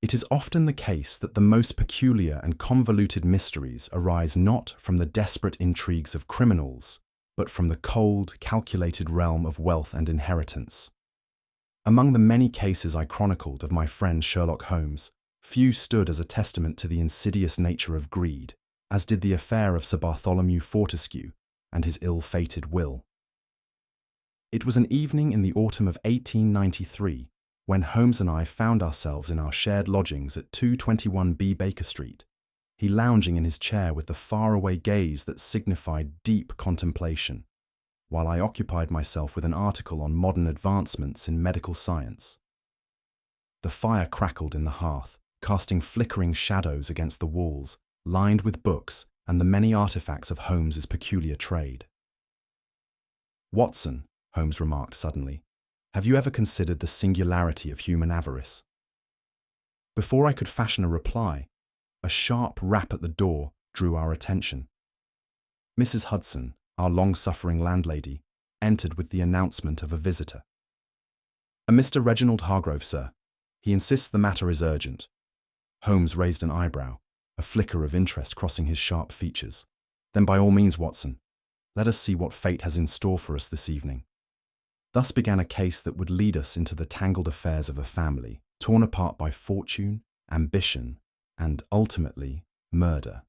It is often the case that the most peculiar and convoluted mysteries arise not from the desperate intrigues of criminals, but from the cold, calculated realm of wealth and inheritance. Among the many cases I chronicled of my friend Sherlock Holmes, few stood as a testament to the insidious nature of greed, as did the affair of Sir Bartholomew Fortescue and his ill-fated will. It was an evening in the autumn of 1893 when Holmes and I found ourselves in our shared lodgings at 221B Baker Street, he lounging in his chair with the faraway gaze that signified deep contemplation, while I occupied myself with an article on modern advancements in medical science. The fire crackled in the hearth, casting flickering shadows against the walls, lined with books and the many artifacts of Holmes's peculiar trade. "Watson," Holmes remarked suddenly, "have you ever considered the singularity of human avarice?" Before I could fashion a reply, a sharp rap at the door drew our attention. Mrs. Hudson, our long-suffering landlady, entered with the announcement of a visitor. "A Mr. Reginald Hargrove, sir. He insists the matter is urgent." Holmes raised an eyebrow, a flicker of interest crossing his sharp features. "Then by all means, Watson, let us see what fate has in store for us this evening." Thus began a case that would lead us into the tangled affairs of a family, torn apart by fortune, ambition, and, ultimately, murder.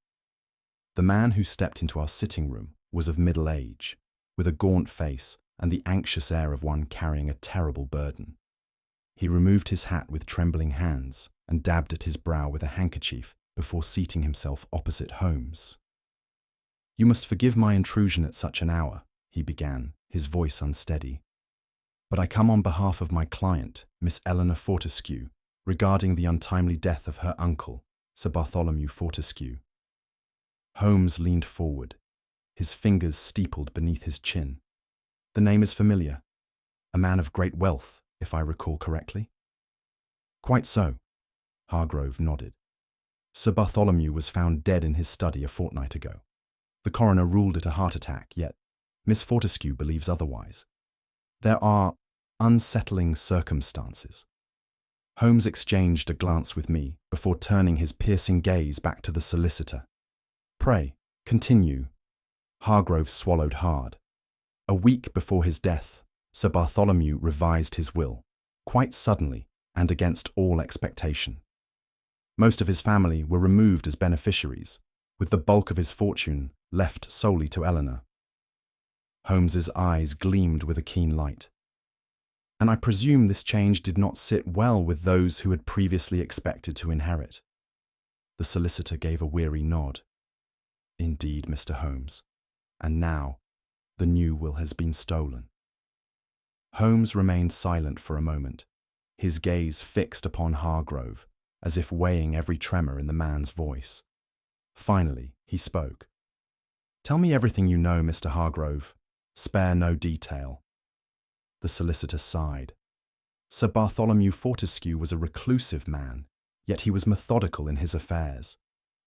The man who stepped into our sitting room was of middle age, with a gaunt face and the anxious air of one carrying a terrible burden. He removed his hat with trembling hands and dabbed at his brow with a handkerchief before seating himself opposite Holmes. "You must forgive my intrusion at such an hour," he began, his voice unsteady. "But I come on behalf of my client, Miss Eleanor Fortescue, regarding the untimely death of her uncle, Sir Bartholomew Fortescue." Holmes leaned forward, his fingers steepled beneath his chin. "The name is familiar. A man of great wealth, if I recall correctly?" "Quite so," Hargrove nodded. "Sir Bartholomew was found dead in his study a fortnight ago. The coroner ruled it a heart attack, yet Miss Fortescue believes otherwise. There are unsettling circumstances." Holmes exchanged a glance with me before turning his piercing gaze back to the solicitor. "Pray, continue." Hargrove swallowed hard. "A week before his death, Sir Bartholomew revised his will, quite suddenly and against all expectation. Most of his family were removed as beneficiaries, with the bulk of his fortune left solely to Eleanor." Holmes's eyes gleamed with a keen light. "And I presume this change did not sit well with those who had previously expected to inherit?" The solicitor gave a weary nod. "Indeed, Mr. Holmes. And now, the new will has been stolen." Holmes remained silent for a moment, his gaze fixed upon Hargrove, as if weighing every tremor in the man's voice. Finally, he spoke. "Tell me everything you know, Mr. Hargrove. Spare no detail." The solicitor sighed. Sir Bartholomew Fortescue was a reclusive man, yet he was methodical in his affairs.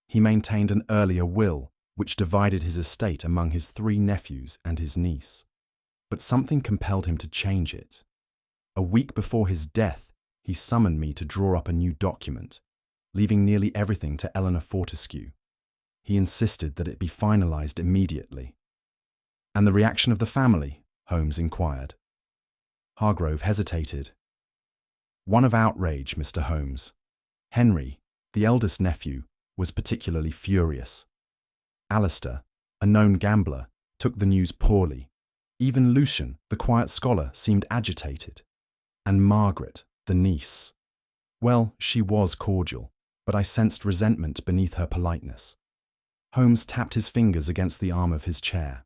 He maintained an earlier will, which divided his estate among his 3 nephews and his niece. But something compelled him to change it. A week before his death, he summoned me to draw up a new document, leaving nearly everything to Eleanor Fortescue. He insisted that it be finalized immediately. "And the reaction of the family?" Holmes inquired. Hargrove hesitated. "One of outrage, Mr. Holmes. Henry, the eldest nephew, was particularly furious. Alistair, a known gambler, took the news poorly. Even Lucian, the quiet scholar, seemed agitated. And Margaret, the niece. Well, she was cordial, but I sensed resentment beneath her politeness." Holmes tapped his fingers against the arm of his chair.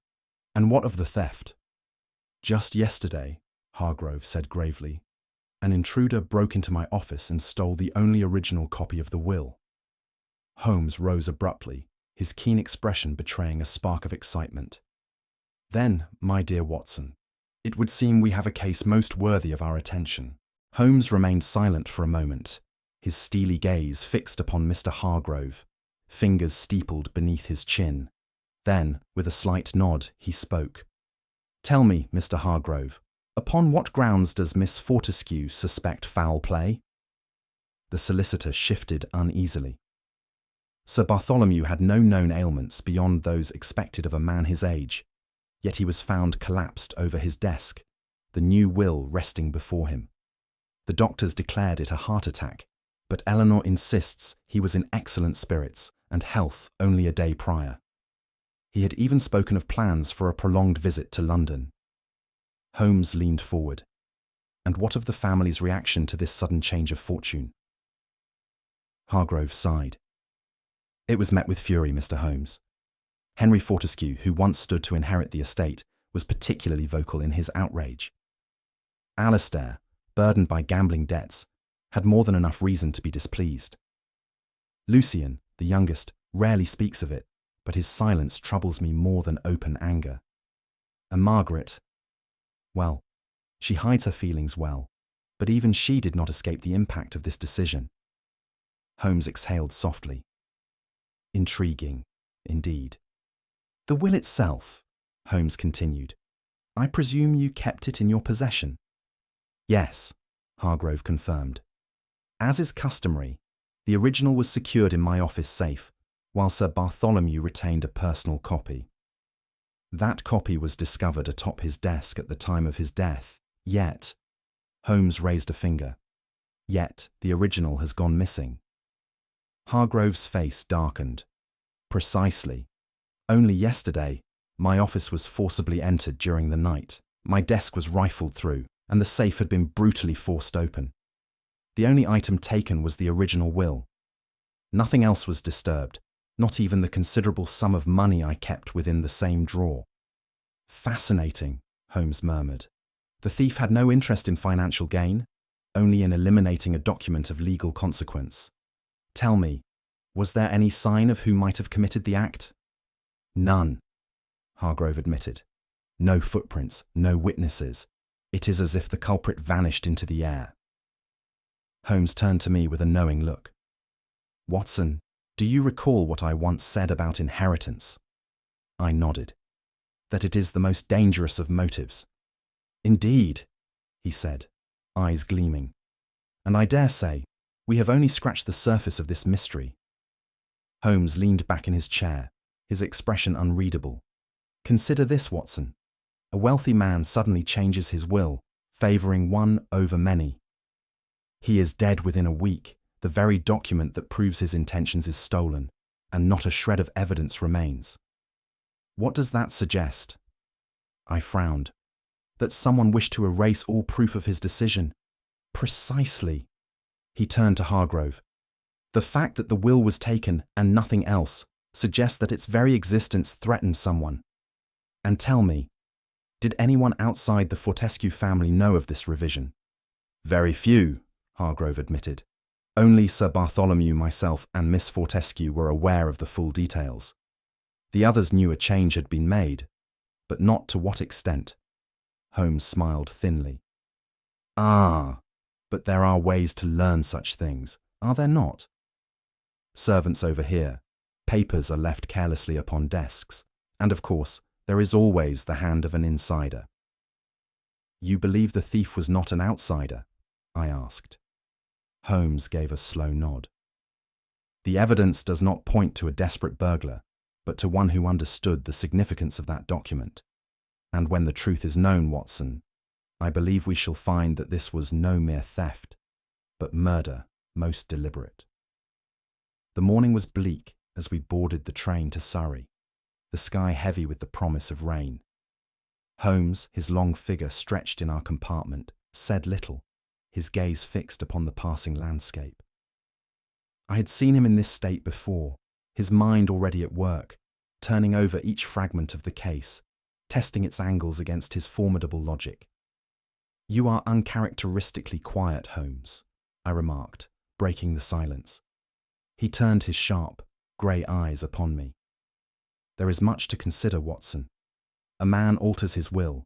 "And what of the theft?" "Just yesterday," Hargrove said gravely, "an intruder broke into my office and stole the only original copy of the will." Holmes rose abruptly, his keen expression betraying a spark of excitement. "Then, my dear Watson, it would seem we have a case most worthy of our attention." Holmes remained silent for a moment, his steely gaze fixed upon Mr. Hargrove, fingers steepled beneath his chin. Then, with a slight nod, he spoke. "Tell me, Mr. Hargrove, upon what grounds does Miss Fortescue suspect foul play?" The solicitor shifted uneasily. Sir Bartholomew had no known ailments beyond those expected of a man his age, yet he was found collapsed over his desk, the new will resting before him. The doctors declared it a heart attack, but Eleanor insists he was in excellent spirits and health only a day prior. He had even spoken of plans for a prolonged visit to London. Holmes leaned forward. And what of the family's reaction to this sudden change of fortune? Hargrove sighed. It was met with fury, Mr. Holmes. Henry Fortescue, who once stood to inherit the estate, was particularly vocal in his outrage. Alastair, burdened by gambling debts, had more than enough reason to be displeased. Lucian, the youngest, rarely speaks of it, but his silence troubles me more than open anger. And Margaret, well, she hides her feelings well, but even she did not escape the impact of this decision. Holmes exhaled softly. Intriguing, indeed. The will itself, Holmes continued. I presume you kept it in your possession? Yes, Hargrove confirmed. As is customary, the original was secured in my office safe, while Sir Bartholomew retained a personal copy. That copy was discovered atop his desk at the time of his death, yet, Holmes raised a finger, yet the original has gone missing. Hargrove's face darkened. Precisely. Only yesterday, my office was forcibly entered during the night. My desk was rifled through, and the safe had been brutally forced open. The only item taken was the original will. Nothing else was disturbed, not even the considerable sum of money I kept within the same drawer. Fascinating, Holmes murmured. The thief had no interest in financial gain, only in eliminating a document of legal consequence. Tell me, was there any sign of who might have committed the act? None, Hargrove admitted. No footprints, no witnesses. It is as if the culprit vanished into the air. Holmes turned to me with a knowing look. Watson, do you recall what I once said about inheritance? I nodded. That it is the most dangerous of motives. Indeed, he said, eyes gleaming. And I dare say, we have only scratched the surface of this mystery. Holmes leaned back in his chair, his expression unreadable. Consider this, Watson. A wealthy man suddenly changes his will, favouring one over many. He is dead within a week. The very document that proves his intentions is stolen, and not a shred of evidence remains. What does that suggest? I frowned. That someone wished to erase all proof of his decision. Precisely. He turned to Hargrove. The fact that the will was taken and nothing else suggests that its very existence threatened someone. And tell me, did anyone outside the Fortescue family know of this revision? Very few, Hargrove admitted. Only Sir Bartholomew, myself, and Miss Fortescue were aware of the full details. The others knew a change had been made, but not to what extent. Holmes smiled thinly. Ah, but there are ways to learn such things, are there not? Servants over here. Papers are left carelessly upon desks, and of course, there is always the hand of an insider. You believe the thief was not an outsider? I asked. Holmes gave a slow nod. The evidence does not point to a desperate burglar, but to one who understood the significance of that document. And when the truth is known, Watson, I believe we shall find that this was no mere theft, but murder most deliberate. The morning was bleak as we boarded the train to Surrey, the sky heavy with the promise of rain. Holmes, his long figure stretched in our compartment, said little, his gaze fixed upon the passing landscape. I had seen him in this state before, his mind already at work, turning over each fragment of the case, testing its angles against his formidable logic. You are uncharacteristically quiet, Holmes, I remarked, breaking the silence. He turned his sharp, grey eyes upon me. There is much to consider, Watson. A man alters his will,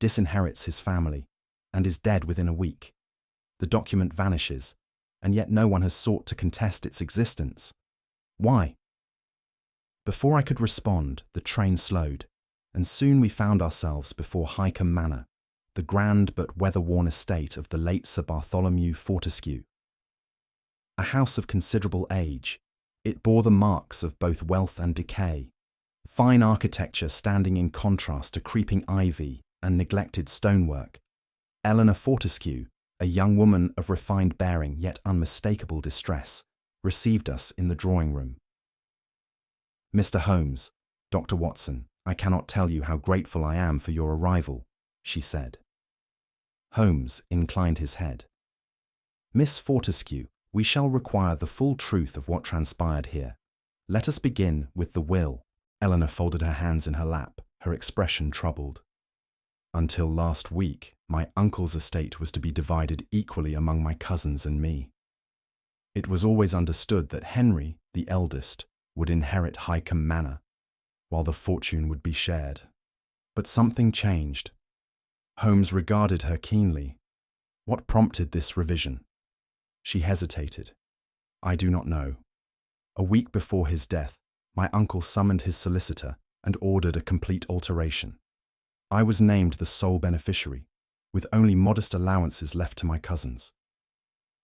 disinherits his family, and is dead within a week. The document vanishes, and yet no one has sought to contest its existence. Why? Before I could respond, the train slowed, and soon we found ourselves before Highcombe Manor, the grand but weather-worn estate of the late Sir Bartholomew Fortescue. a house of considerable age. It bore the marks of both wealth and decay. Fine architecture standing in contrast to creeping ivy and neglected stonework. Eleanor Fortescue, a young woman of refined bearing yet unmistakable distress, received us in the drawing room. "Mr. Holmes, Dr. Watson, I cannot tell you how grateful I am for your arrival," she said. Holmes inclined his head. "Miss Fortescue, we shall require the full truth of what transpired here. Let us begin with the will." Eleanor folded her hands in her lap, her expression troubled. "Until last week, my uncle's estate was to be divided equally among my cousins and me. It was always understood that Henry, the eldest, would inherit Highcombe Manor, while the fortune would be shared. But something changed." Holmes regarded her keenly. "What prompted this revision?" She hesitated. "I do not know. A week before his death, my uncle summoned his solicitor and ordered a complete alteration. I was named the sole beneficiary, with only modest allowances left to my cousins.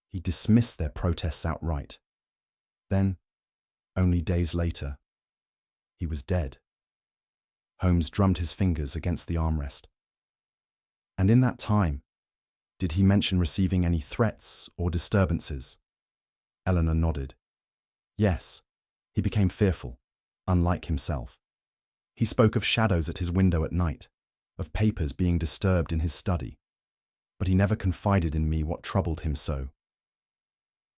He dismissed their protests outright. Then, only days later, he was dead." Holmes drummed his fingers against the armrest. "And in that time, did he mention receiving any threats or disturbances?" Eleanor nodded. "Yes, he became fearful, unlike himself. He spoke of shadows at his window at night, of papers being disturbed in his study, but he never confided in me what troubled him so."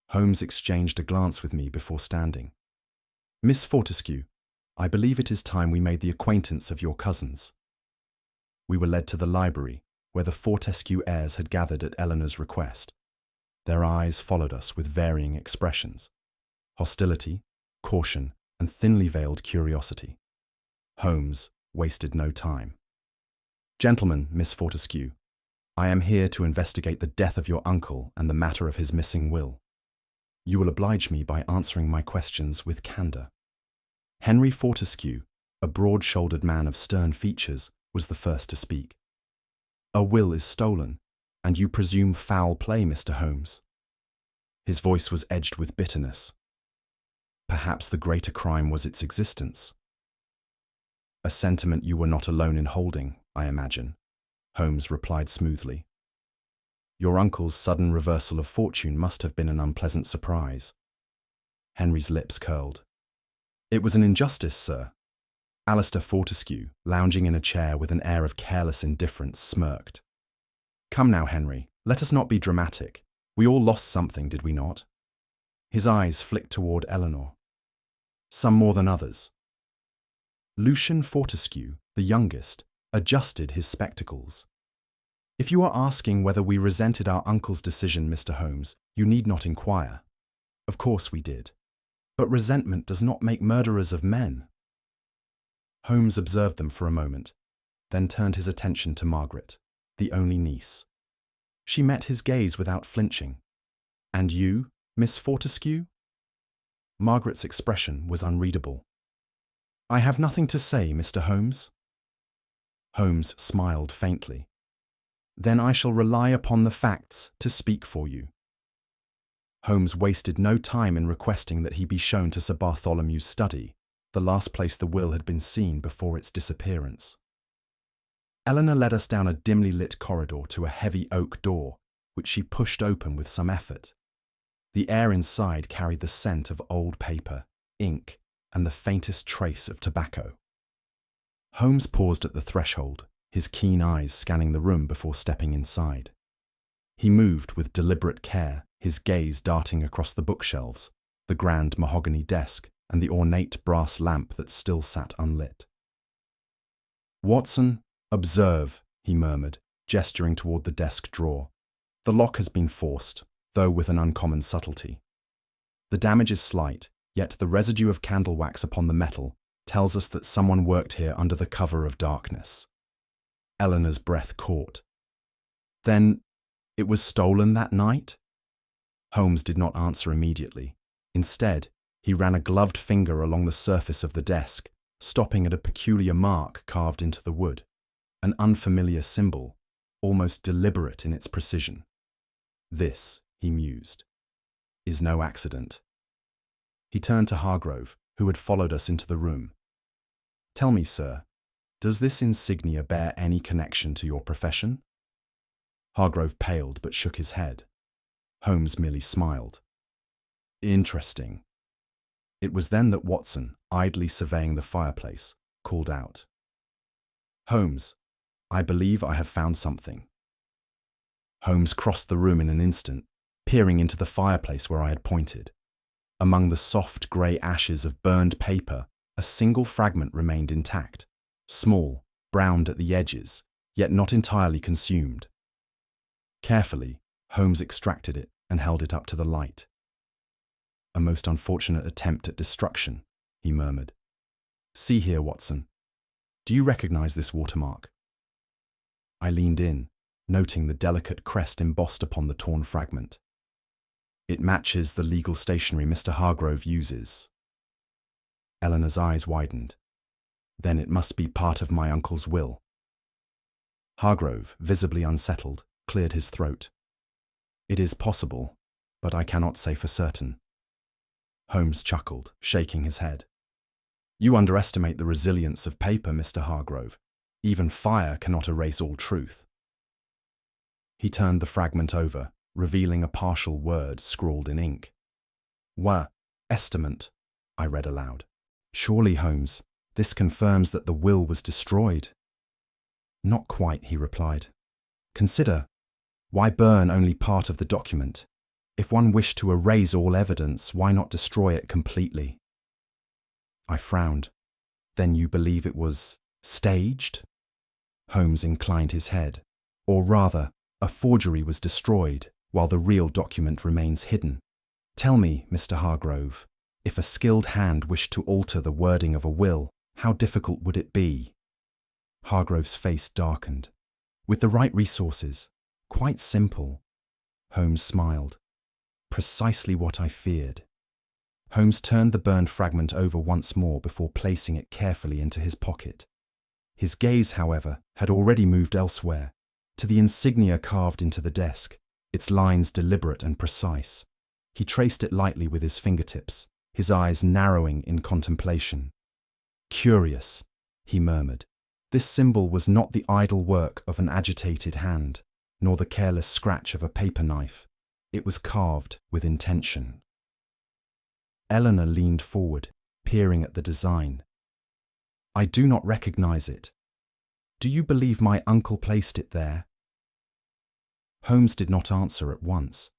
Holmes exchanged a glance with me before standing. "Miss Fortescue, I believe it is time we made the acquaintance of your cousins." We were led to the library, where the Fortescue heirs had gathered at Eleanor's request. Their eyes followed us with varying expressions: hostility, caution, and thinly veiled curiosity. Holmes wasted no time. "Gentlemen, Miss Fortescue, I am here to investigate the death of your uncle and the matter of his missing will. You will oblige me by answering my questions with candour." Henry Fortescue, a broad-shouldered man of stern features, was the first to speak. "A will is stolen, and you presume foul play, Mr. Holmes." His voice was edged with bitterness. "Perhaps the greater crime was its existence." "A sentiment you were not alone in holding, I imagine," Holmes replied smoothly. "Your uncle's sudden reversal of fortune must have been an unpleasant surprise." Henry's lips curled. "It was an injustice, sir." Alistair Fortescue, lounging in a chair with an air of careless indifference, smirked. "Come now, Henry, let us not be dramatic. We all lost something, did we not?" His eyes flicked toward Eleanor. "Some more than others." Lucian Fortescue, the youngest, adjusted his spectacles. "If you are asking whether we resented our uncle's decision, Mr. Holmes, you need not inquire. Of course we did. But resentment does not make murderers of men." Holmes observed them for a moment, then turned his attention to Margaret, the only niece. She met his gaze without flinching. "And you, Miss Fortescue?" Margaret's expression was unreadable. "I have nothing to say, Mr. Holmes." Holmes smiled faintly. "Then I shall rely upon the facts to speak for you." Holmes wasted no time in requesting that he be shown to Sir Bartholomew's study, the last place the will had been seen before its disappearance. Eleanor led us down a dimly lit corridor to a heavy oak door, which she pushed open with some effort. The air inside carried the scent of old paper, ink, and the faintest trace of tobacco. Holmes paused at the threshold, his keen eyes scanning the room before stepping inside. He moved with deliberate care, his gaze darting across the bookshelves, the grand mahogany desk, and the ornate brass lamp that still sat unlit. "Watson, observe," he murmured, gesturing toward the desk drawer. "The lock has been forced, though with an uncommon subtlety. The damage is slight, yet the residue of candle wax upon the metal tells us that someone worked here under the cover of darkness." Eleanor's breath caught. "Then it was stolen that night?" Holmes did not answer immediately. Instead, he ran a gloved finger along the surface of the desk, stopping at a peculiar mark carved into the wood, an unfamiliar symbol, almost deliberate in its precision. "This," he mused, is no accident. He turned to Hargrove, who had followed us into the room. Tell me, sir, does this insignia bear any connection to your profession? Hargrove paled but shook his head. Holmes merely smiled. Interesting. It was then that Watson, idly surveying the fireplace, called out, Holmes, I believe I have found something. Holmes crossed the room in an instant, peering into the fireplace where I had pointed. Among the soft grey ashes of burned paper, a single fragment remained intact, small, browned at the edges, yet not entirely consumed. Carefully, Holmes extracted it and held it up to the light. A most unfortunate attempt at destruction, he murmured. See here, Watson. Do you recognize this watermark? I leaned in, noting the delicate crest embossed upon the torn fragment. It matches the legal stationery Mr. Hargrove uses. Eleanor's eyes widened. Then it must be part of my uncle's will. Hargrove, visibly unsettled, cleared his throat. It is possible, but I cannot say for certain. Holmes chuckled, shaking his head. You underestimate the resilience of paper, Mr. Hargrove. Even fire cannot erase all truth. He turned the fragment over, revealing a partial word scrawled in ink. Estimate, I read aloud. Surely, Holmes, this confirms that the will was destroyed. Not quite, he replied. Consider, why burn only part of the document? If one wished to erase all evidence, why not destroy it completely? I frowned. Then you believe it was staged? Holmes inclined his head. Or rather, a forgery was destroyed, while the real document remains hidden. Tell me, Mr. Hargrove, if a skilled hand wished to alter the wording of a will, how difficult would it be? Hargrove's face darkened. With the right resources, quite simple. Holmes smiled. Precisely what I feared. Holmes turned the burned fragment over once more before placing it carefully into his pocket. His gaze, however, had already moved elsewhere, to the insignia carved into the desk, its lines deliberate and precise. He traced it lightly with his fingertips, his eyes narrowing in contemplation. Curious, he murmured. This symbol was not the idle work of an agitated hand, nor the careless scratch of a paper knife. It was carved with intention. Eleanor leaned forward, peering at the design. I do not recognize it. Do you believe my uncle placed it there? Holmes did not answer at once.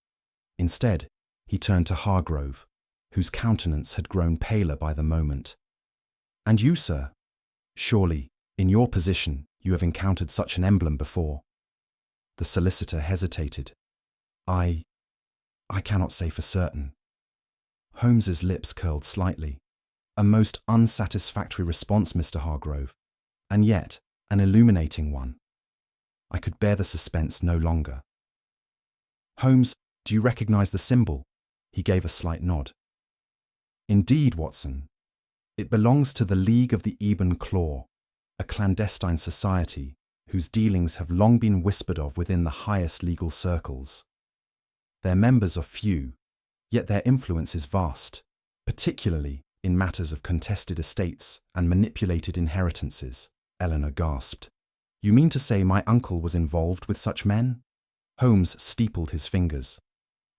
Instead, he turned to Hargrove, whose countenance had grown paler by the moment. And you, sir? Surely, in your position, you have encountered such an emblem before. The solicitor hesitated. I cannot say for certain. Holmes's lips curled slightly. A most unsatisfactory response, Mr. Hargrove, and yet an illuminating one. I could bear the suspense no longer. Holmes, do you recognize the symbol? He gave a slight nod. Indeed, Watson. It belongs to the League of the Ebon Claw, a clandestine society whose dealings have long been whispered of within the highest legal circles. Their members are few, yet their influence is vast, particularly in matters of contested estates and manipulated inheritances. Eleanor gasped. You mean to say my uncle was involved with such men? Holmes steepled his fingers.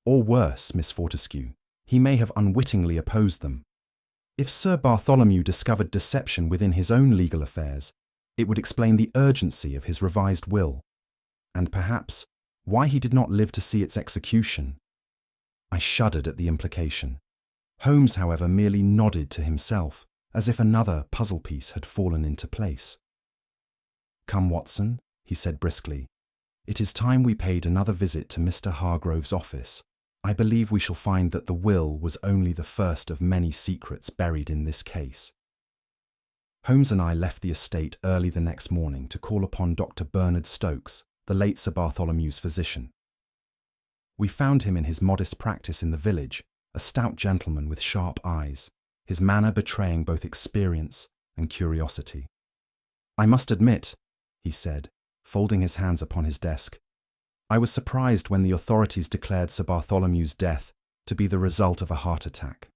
Or worse, Miss Fortescue, he may have unwittingly opposed them. If Sir Bartholomew discovered deception within his own legal affairs, it would explain the urgency of his revised will, and perhaps why he did not live to see its execution. I shuddered at the implication. Holmes, however, merely nodded to himself, as if another puzzle piece had fallen into place. Come, Watson, he said briskly. It is time we paid another visit to Mr. Hargrove's office. I believe we shall find that the will was only the first of many secrets buried in this case. Holmes and I left the estate early the next morning to call upon Dr. Bernard Stokes, the late Sir Bartholomew's physician. We found him in his modest practice in the village, a stout gentleman with sharp eyes, his manner betraying both experience and curiosity. I must admit, he said, folding his hands upon his desk, I was surprised when the authorities declared Sir Bartholomew's death to be the result of a heart attack.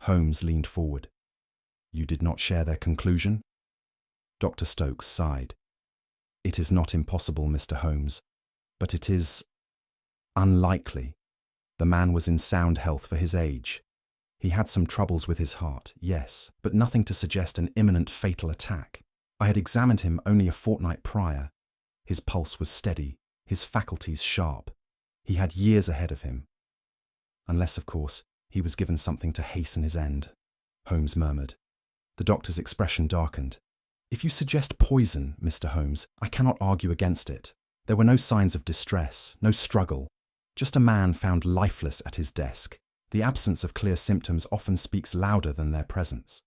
Holmes leaned forward. You did not share their conclusion? Dr. Stokes sighed. It is not impossible, Mr. Holmes, but it is unlikely. The man was in sound health for his age. He had some troubles with his heart, yes, but nothing to suggest an imminent fatal attack. I had examined him only a fortnight prior. His pulse was steady, his faculties sharp. He had years ahead of him. Unless, of course, he was given something to hasten his end, Holmes murmured. The doctor's expression darkened. If you suggest poison, Mr. Holmes, I cannot argue against it. There were no signs of distress, no struggle. Just a man found lifeless at his desk. The absence of clear symptoms often speaks louder than their presence.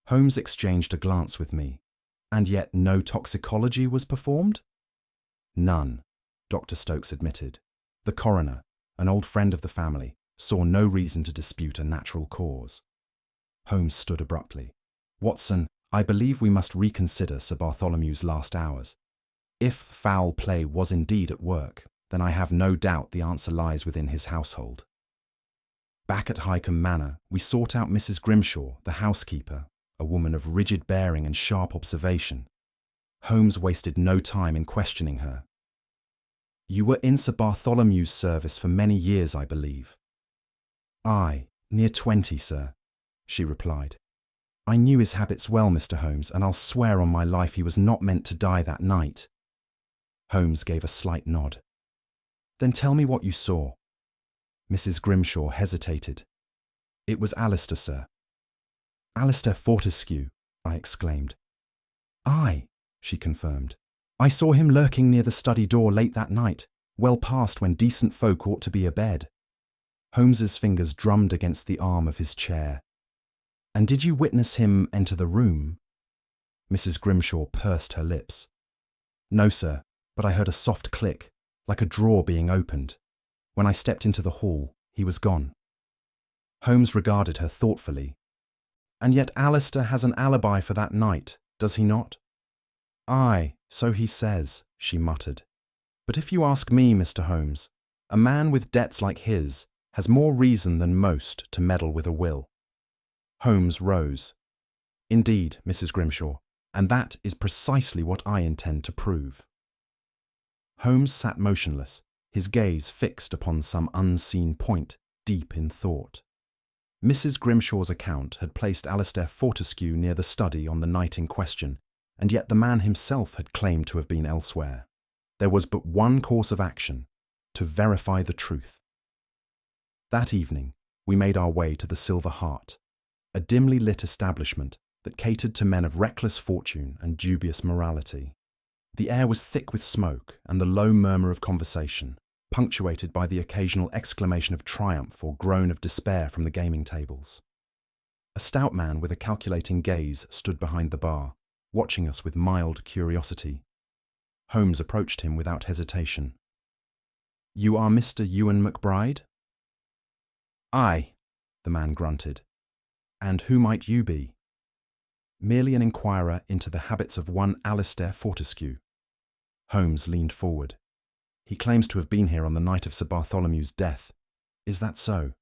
Holmes exchanged a glance with me. And yet no toxicology was performed? None, Dr. Stokes admitted. The coroner, an old friend of the family, saw no reason to dispute a natural cause. Holmes stood abruptly. Watson, I believe we must reconsider Sir Bartholomew's last hours. If foul play was indeed at work, then I have no doubt the answer lies within his household. Back at Highcombe Manor, we sought out Mrs. Grimshaw, the housekeeper, a woman of rigid bearing and sharp observation. Holmes wasted no time in questioning her. You were in Sir Bartholomew's service for many years, I believe. Aye, near 20, sir, she replied. I knew his habits well, Mr. Holmes, and I'll swear on my life he was not meant to die that night. Holmes gave a slight nod. Then tell me what you saw. Mrs. Grimshaw hesitated. It was Alistair, sir. Alistair Fortescue, I exclaimed. Aye, she confirmed. I saw him lurking near the study door late that night, well past when decent folk ought to be abed. Holmes's fingers drummed against the arm of his chair. And did you witness him enter the room? Mrs. Grimshaw pursed her lips. No, sir, but I heard a soft click, like a drawer being opened. When I stepped into the hall, he was gone. Holmes regarded her thoughtfully. And yet Alistair has an alibi for that night, does he not? Aye, so he says, she muttered. But if you ask me, Mr. Holmes, a man with debts like his has more reason than most to meddle with a will. Holmes rose. Indeed, Mrs. Grimshaw, and that is precisely what I intend to prove. Holmes sat motionless, his gaze fixed upon some unseen point, deep in thought. Mrs. Grimshaw's account had placed Alistair Fortescue near the study on the night in question, and yet the man himself had claimed to have been elsewhere. There was but one course of action, to verify the truth. That evening, we made our way to the Silver Hart, a dimly lit establishment that catered to men of reckless fortune and dubious morality. The air was thick with smoke and the low murmur of conversation, punctuated by the occasional exclamation of triumph or groan of despair from the gaming tables. A stout man with a calculating gaze stood behind the bar, watching us with mild curiosity. Holmes approached him without hesitation. You are Mr. Ewan McBride? Aye, the man grunted. And who might you be? Merely an inquirer into the habits of one Alistair Fortescue. Holmes leaned forward. He claims to have been here on the night of Sir Bartholomew's death. Is that so?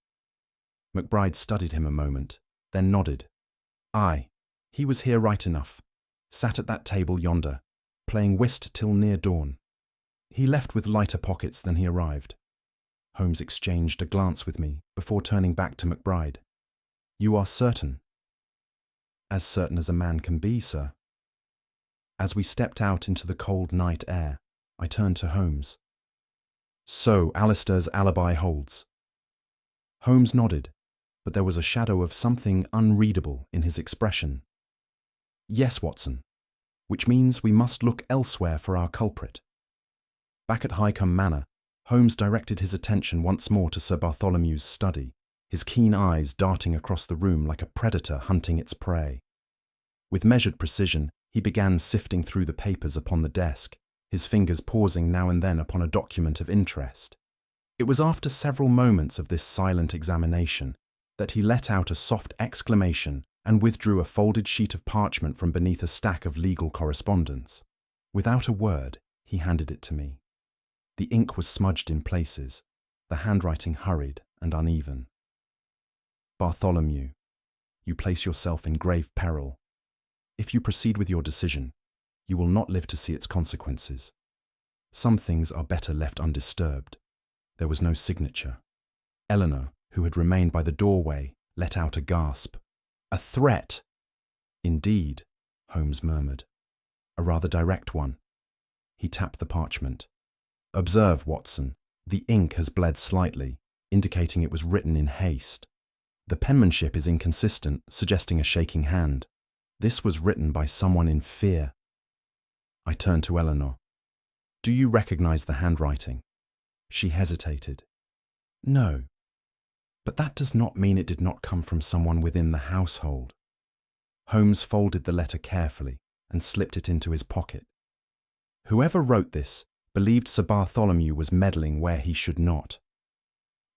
McBride studied him a moment, then nodded. Aye, he was here right enough. Sat at that table yonder, playing whist till near dawn. He left with lighter pockets than he arrived. Holmes exchanged a glance with me before turning back to McBride. You are certain? As certain as a man can be, sir. As we stepped out into the cold night air, I turned to Holmes. So Alistair's alibi holds. Holmes nodded, but there was a shadow of something unreadable in his expression. Yes, Watson, which means we must look elsewhere for our culprit. Back at Highcombe Manor, Holmes directed his attention once more to Sir Bartholomew's study, his keen eyes darting across the room like a predator hunting its prey. With measured precision, he began sifting through the papers upon the desk, his fingers pausing now and then upon a document of interest. It was after several moments of this silent examination that he let out a soft exclamation and withdrew a folded sheet of parchment from beneath a stack of legal correspondence. Without a word, he handed it to me. The ink was smudged in places, the handwriting hurried and uneven. Bartholomew, you place yourself in grave peril. If you proceed with your decision, you will not live to see its consequences. Some things are better left undisturbed. There was no signature. Eleanor, who had remained by the doorway, let out a gasp. A threat! Indeed, Holmes murmured. A rather direct one. He tapped the parchment. Observe, Watson, the ink has bled slightly, indicating it was written in haste. The penmanship is inconsistent, suggesting a shaking hand. This was written by someone in fear. I turned to Eleanor. Do you recognize the handwriting? She hesitated. No. But that does not mean it did not come from someone within the household. Holmes folded the letter carefully and slipped it into his pocket. Whoever wrote this believed Sir Bartholomew was meddling where he should not.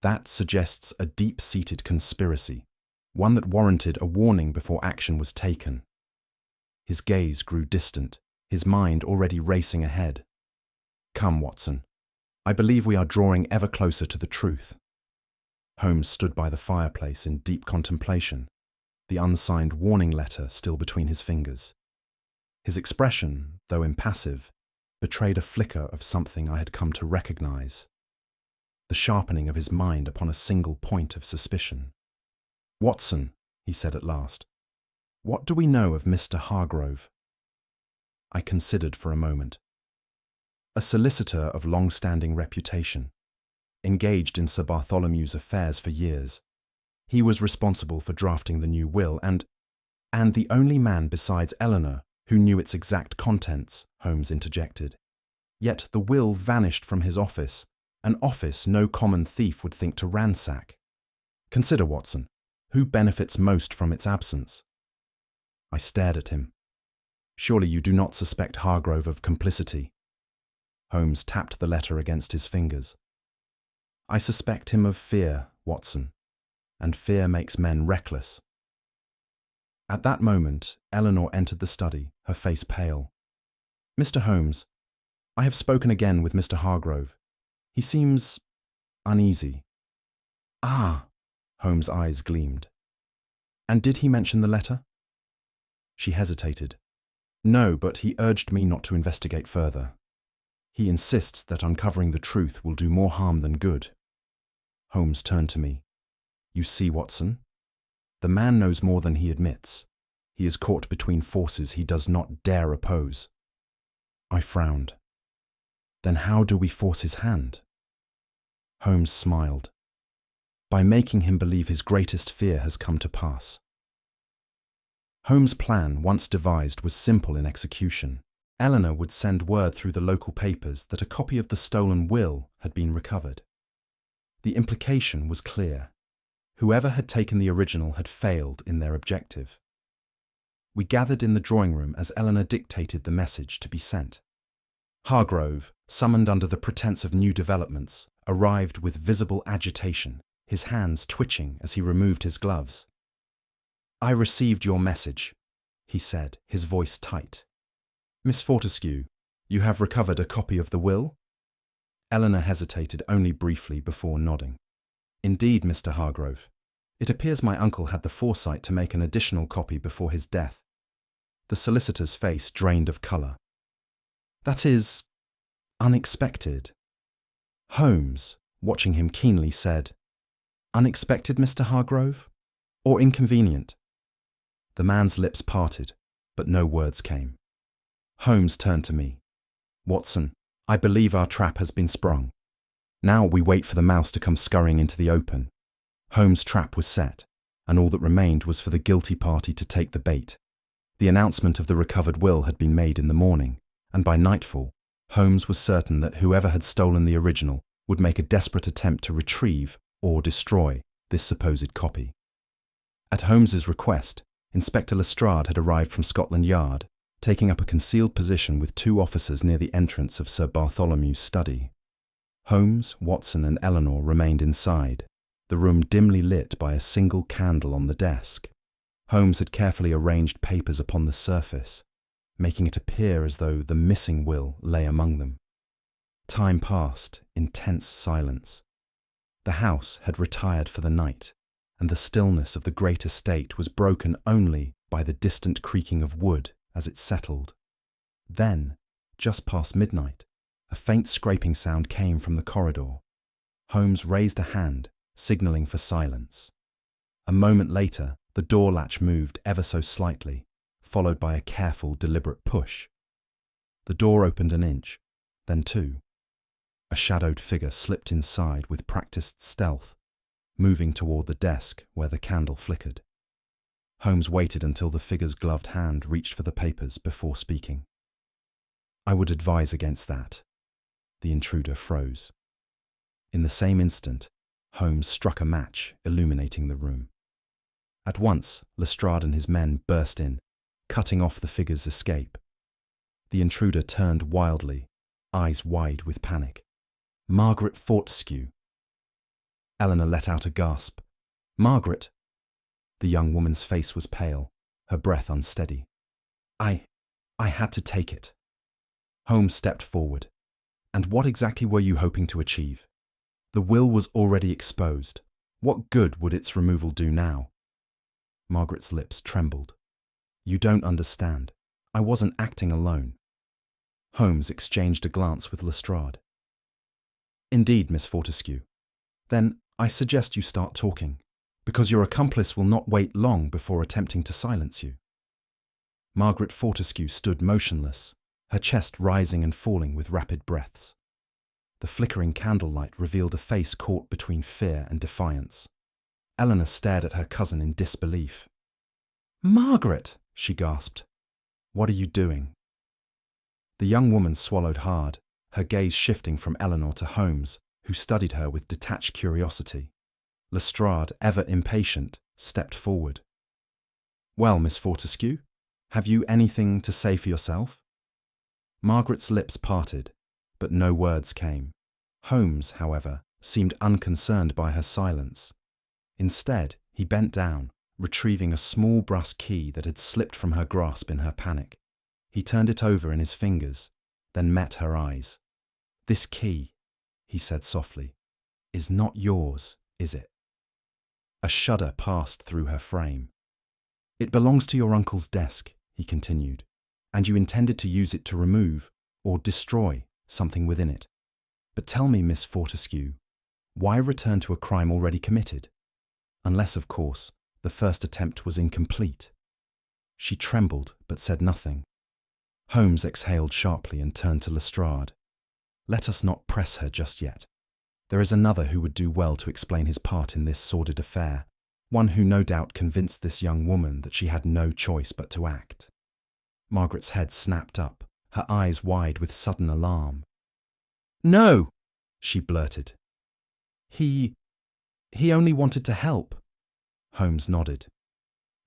That suggests a deep-seated conspiracy, one that warranted a warning before action was taken. His gaze grew distant, his mind already racing ahead. Come, Watson. I believe we are drawing ever closer to the truth. Holmes stood by the fireplace in deep contemplation, the unsigned warning letter still between his fingers. His expression, though impassive, betrayed a flicker of something I had come to recognize. The sharpening of his mind upon a single point of suspicion. Watson, he said at last, what do we know of Mr. Hargrove? I considered for a moment. A solicitor of long-standing reputation, engaged in Sir Bartholomew's affairs for years. He was responsible for drafting the new will and the only man besides Eleanor who knew its exact contents, Holmes interjected. Yet the will vanished from his office, an office no common thief would think to ransack. Consider, Watson, who benefits most from its absence? I stared at him. Surely you do not suspect Hargrove of complicity? Holmes tapped the letter against his fingers. I suspect him of fear, Watson, and fear makes men reckless. At that moment, Eleanor entered the study, her face pale. Mr. Holmes, I have spoken again with Mr. Hargrove. He seems uneasy. Ah! Holmes' eyes gleamed. And did he mention the letter? She hesitated. No, but he urged me not to investigate further. He insists that uncovering the truth will do more harm than good. Holmes turned to me. You see, Watson? The man knows more than he admits. He is caught between forces he does not dare oppose. I frowned. Then how do we force his hand? Holmes smiled. By making him believe his greatest fear has come to pass. Holmes' plan, once devised, was simple in execution. Eleanor would send word through the local papers that a copy of the stolen will had been recovered. The implication was clear. Whoever had taken the original had failed in their objective. We gathered in the drawing room as Eleanor dictated the message to be sent. Hargrove, summoned under the pretense of new developments, arrived with visible agitation, his hands twitching as he removed his gloves. I received your message, he said, his voice tight. Miss Fortescue, you have recovered a copy of the will? Eleanor hesitated only briefly before nodding. Indeed, Mr. Hargrove. It appears my uncle had the foresight to make an additional copy before his death. The solicitor's face drained of colour. That is unexpected. Holmes, watching him keenly, said, Unexpected, Mr. Hargrove? Or inconvenient? The man's lips parted, but no words came. Holmes turned to me. Watson, I believe our trap has been sprung. Now we wait for the mouse to come scurrying into the open. Holmes' trap was set, and all that remained was for the guilty party to take the bait. The announcement of the recovered will had been made in the morning, and by nightfall, Holmes was certain that whoever had stolen the original would make a desperate attempt to retrieve or destroy this supposed copy. At Holmes's request, Inspector Lestrade had arrived from Scotland Yard, taking up a concealed position with 2 officers near the entrance of Sir Bartholomew's study. Holmes, Watson and Eleanor remained inside, the room dimly lit by a single candle on the desk. Holmes had carefully arranged papers upon the surface, making it appear as though the missing will lay among them. Time passed in tense silence. The house had retired for the night, and the stillness of the great estate was broken only by the distant creaking of wood as it settled. Then, just past midnight, a faint scraping sound came from the corridor. Holmes raised a hand, signalling for silence. A moment later, the door latch moved ever so slightly, followed by a careful, deliberate push. The door opened an inch, then two. A shadowed figure slipped inside with practiced stealth, moving toward the desk where the candle flickered. Holmes waited until the figure's gloved hand reached for the papers before speaking. "I would advise against that." The intruder froze. In the same instant, Holmes struck a match, illuminating the room. At once, Lestrade and his men burst in, cutting off the figure's escape. The intruder turned wildly, eyes wide with panic. "Margaret Fortescue!" Eleanor let out a gasp. "Margaret!" The young woman's face was pale, her breath unsteady. I had to take it." Holmes stepped forward. "And what exactly were you hoping to achieve? The will was already exposed. What good would its removal do now?" Margaret's lips trembled. "You don't understand. I wasn't acting alone." Holmes exchanged a glance with Lestrade. "Indeed, Miss Fortescue. Then I suggest you start talking, because your accomplice will not wait long before attempting to silence you." Margaret Fortescue stood motionless, her chest rising and falling with rapid breaths. The flickering candlelight revealed a face caught between fear and defiance. Eleanor stared at her cousin in disbelief. "Margaret!" she gasped. "What are you doing?" The young woman swallowed hard, her gaze shifting from Eleanor to Holmes, who studied her with detached curiosity. Lestrade, ever impatient, stepped forward. "Well, Miss Fortescue, have you anything to say for yourself?" Margaret's lips parted, but no words came. Holmes, however, seemed unconcerned by her silence. Instead, he bent down, retrieving a small brass key that had slipped from her grasp in her panic. He turned it over in his fingers, then met her eyes. "This key," he said softly, "is not yours, is it?" A shudder passed through her frame. "It belongs to your uncle's desk," he continued, "and you intended to use it to remove, or destroy, something within it. But tell me, Miss Fortescue, why return to a crime already committed? Unless, of course, the first attempt was incomplete." She trembled, but said nothing. Holmes exhaled sharply and turned to Lestrade. "Let us not press her just yet. There is another who would do well to explain his part in this sordid affair, one who no doubt convinced this young woman that she had no choice but to act." Margaret's head snapped up, her eyes wide with sudden alarm. "No!" she blurted. He only wanted to help." Holmes nodded.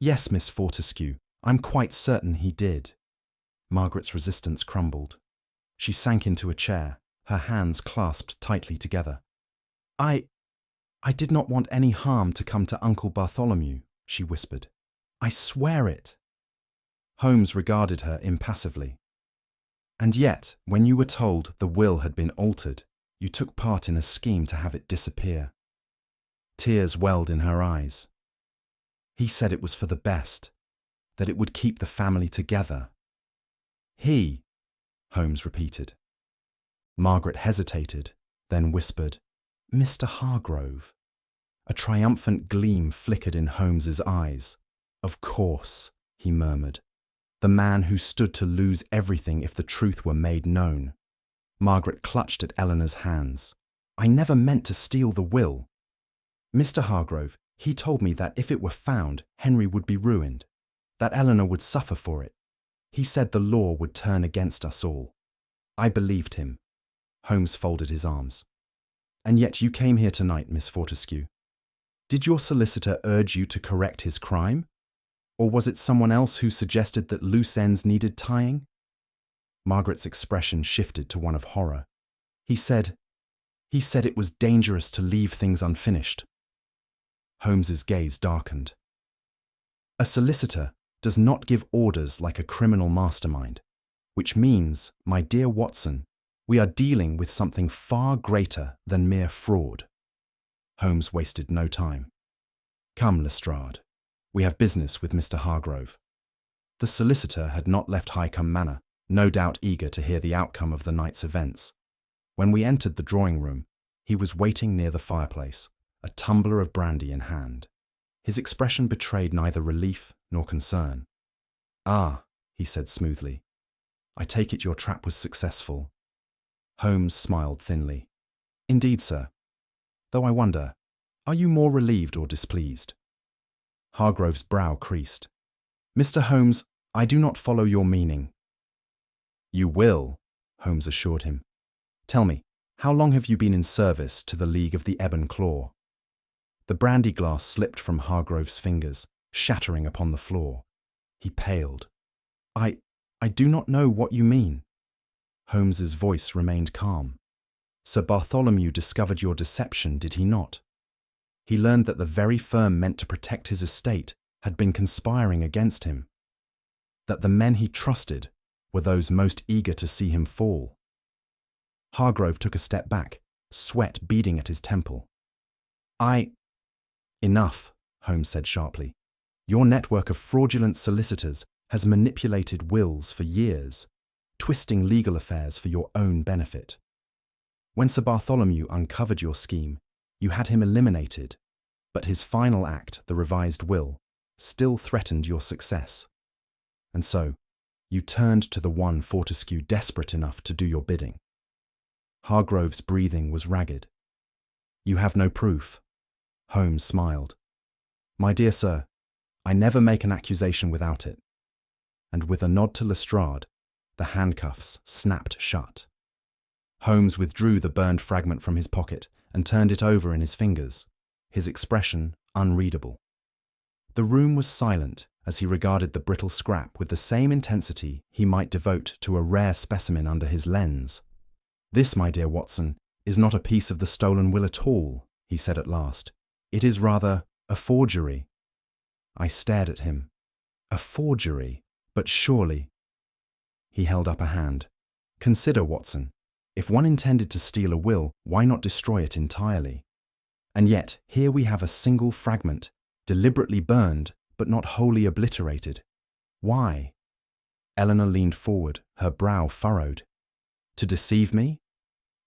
"Yes, Miss Fortescue, I'm quite certain he did." Margaret's resistance crumbled. She sank into a chair, her hands clasped tightly together. I did not want any harm to come to Uncle Bartholomew," she whispered. "I swear it." Holmes regarded her impassively. "And yet, when you were told the will had been altered, you took part in a scheme to have it disappear." Tears welled in her eyes. "He said it was for the best, that it would keep the family together." "He," Holmes repeated. Margaret hesitated, then whispered, "Mr. Hargrove." A triumphant gleam flickered in Holmes's eyes. "Of course," he murmured. "The man who stood to lose everything if the truth were made known." Margaret clutched at Eleanor's hands. "I never meant to steal the will. Mr. Hargrove, he told me that if it were found, Henry would be ruined, that Eleanor would suffer for it. He said the law would turn against us all. I believed him." Holmes folded his arms. "And yet you came here tonight, Miss Fortescue. Did your solicitor urge you to correct his crime? Or was it someone else who suggested that loose ends needed tying?" Margaret's expression shifted to one of horror. He said it was dangerous to leave things unfinished." Holmes's gaze darkened. "A solicitor does not give orders like a criminal mastermind, which means, my dear Watson, we are dealing with something far greater than mere fraud." Holmes wasted no time. "Come, Lestrade. We have business with Mr. Hargrove." The solicitor had not left Highcombe Manor, no doubt eager to hear the outcome of the night's events. When we entered the drawing room, he was waiting near the fireplace, a tumbler of brandy in hand. His expression betrayed neither relief nor concern. "Ah," he said smoothly. "I take it your trap was successful." Holmes smiled thinly. "Indeed, sir. Though I wonder, are you more relieved or displeased?" Hargrove's brow creased. "Mr. Holmes, I do not follow your meaning." "You will," Holmes assured him. "Tell me, how long have you been in service to the League of the Ebon Claw?" The brandy glass slipped from Hargrove's fingers, shattering upon the floor. He paled. I do not know what you mean." Holmes's voice remained calm. "Sir Bartholomew discovered your deception, did he not? He learned that the very firm meant to protect his estate had been conspiring against him, that the men he trusted were those most eager to see him fall." Hargrove took a step back, sweat beading at his temple. "Enough," Holmes said sharply. "Your network of fraudulent solicitors has manipulated wills for years, twisting legal affairs for your own benefit. When Sir Bartholomew uncovered your scheme, you had him eliminated, but his final act, the revised will, still threatened your success. And so, you turned to the one Fortescue desperate enough to do your bidding." Hargrove's breathing was ragged. "You have no proof?" Holmes smiled. "My dear sir, I never make an accusation without it." And with a nod to Lestrade, the handcuffs snapped shut. Holmes withdrew the burned fragment from his pocket and turned it over in his fingers, his expression unreadable. The room was silent as he regarded the brittle scrap with the same intensity he might devote to a rare specimen under his lens. "This, my dear Watson, is not a piece of the stolen will at all," he said at last. "It is rather a forgery." I stared at him. "A forgery? But surely—" He held up a hand. "Consider, Watson. If one intended to steal a will, why not destroy it entirely? And yet, here we have a single fragment, deliberately burned, but not wholly obliterated. Why?" Eleanor leaned forward, her brow furrowed. "To deceive me?"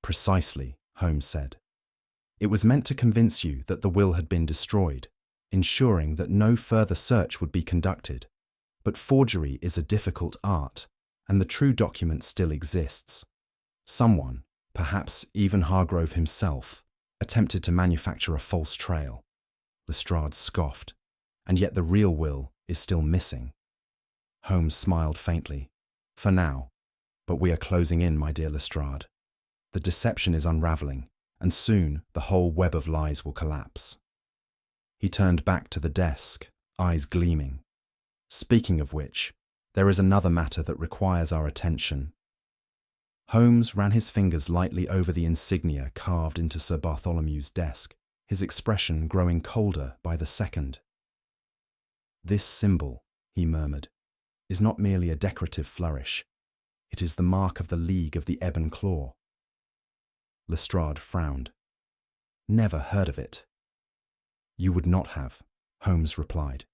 "Precisely," Holmes said. "It was meant to convince you that the will had been destroyed, ensuring that no further search would be conducted. But forgery is a difficult art, and the true document still exists. Someone, perhaps even Hargrove himself, attempted to manufacture a false trail." Lestrade scoffed. "And yet the real will is still missing." Holmes smiled faintly. "For now. But we are closing in, my dear Lestrade. The deception is unraveling, and soon the whole web of lies will collapse." He turned back to the desk, eyes gleaming. "Speaking of which, there is another matter that requires our attention." Holmes ran his fingers lightly over the insignia carved into Sir Bartholomew's desk, his expression growing colder by the second. "This symbol," he murmured, "is not merely a decorative flourish. It is the mark of the League of the Ebon Claw." Lestrade frowned. "Never heard of it." "You would not have," Holmes replied.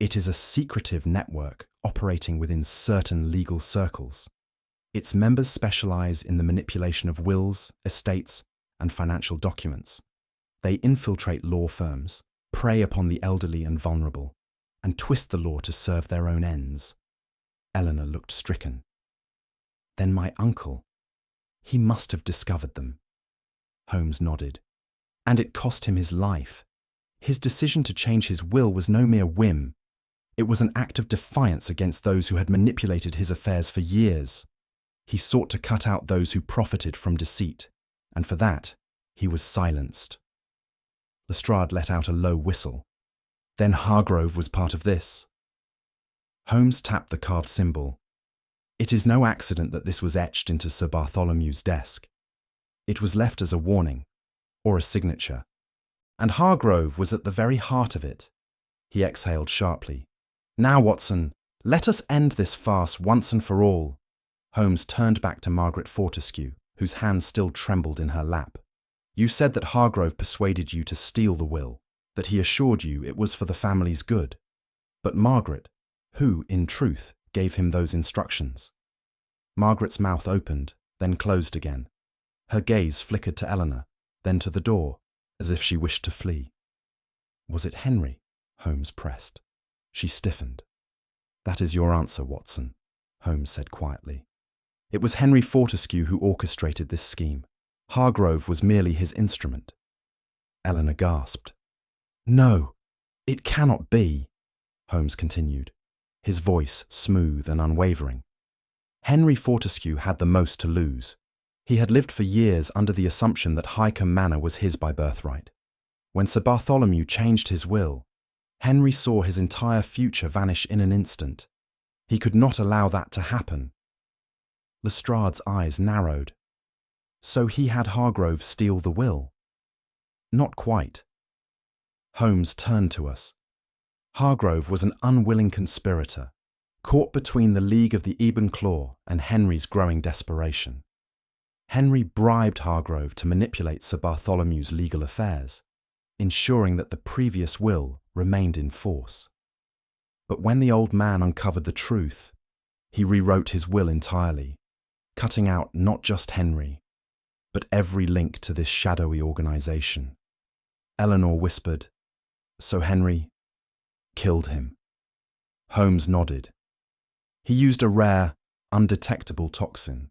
"It is a secretive network operating within certain legal circles. Its members specialize in the manipulation of wills, estates, and financial documents. They infiltrate law firms, prey upon the elderly and vulnerable, and twist the law to serve their own ends." Eleanor looked stricken. "Then my uncle, he must have discovered them." Holmes nodded. "And it cost him his life. His decision to change his will was no mere whim. It was an act of defiance against those who had manipulated his affairs for years. He sought to cut out those who profited from deceit, and for that, he was silenced." Lestrade let out a low whistle. "Then Hargrove was part of this." Holmes tapped the carved symbol. "It is no accident that this was etched into Sir Bartholomew's desk. It was left as a warning, or a signature. And Hargrove was at the very heart of it." He exhaled sharply. "Now, Watson, let us end this farce once and for all." Holmes turned back to Margaret Fortescue, whose hand still trembled in her lap. You said that Hargrove persuaded you to steal the will, that he assured you it was for the family's good. But Margaret, who, in truth, gave him those instructions? Margaret's mouth opened, then closed again. Her gaze flickered to Eleanor, then to the door, as if she wished to flee. Was it Henry? Holmes pressed. She stiffened. That is your answer, Watson, Holmes said quietly. It was Henry Fortescue who orchestrated this scheme. Hargrove was merely his instrument. Eleanor gasped. No, it cannot be, Holmes continued, his voice smooth and unwavering. Henry Fortescue had the most to lose. He had lived for years under the assumption that Highcombe Manor was his by birthright. When Sir Bartholomew changed his will, Henry saw his entire future vanish in an instant. He could not allow that to happen. Lestrade's eyes narrowed. So he had Hargrove steal the will? Not quite. Holmes turned to us. Hargrove was an unwilling conspirator, caught between the League of the Ebon Claw and Henry's growing desperation. Henry bribed Hargrove to manipulate Sir Bartholomew's legal affairs, ensuring that the previous will remained in force. But when the old man uncovered the truth, he rewrote his will entirely, cutting out not just Henry, but every link to this shadowy organization. Eleanor whispered, "So Henry killed him." Holmes nodded. He used a rare, undetectable toxin,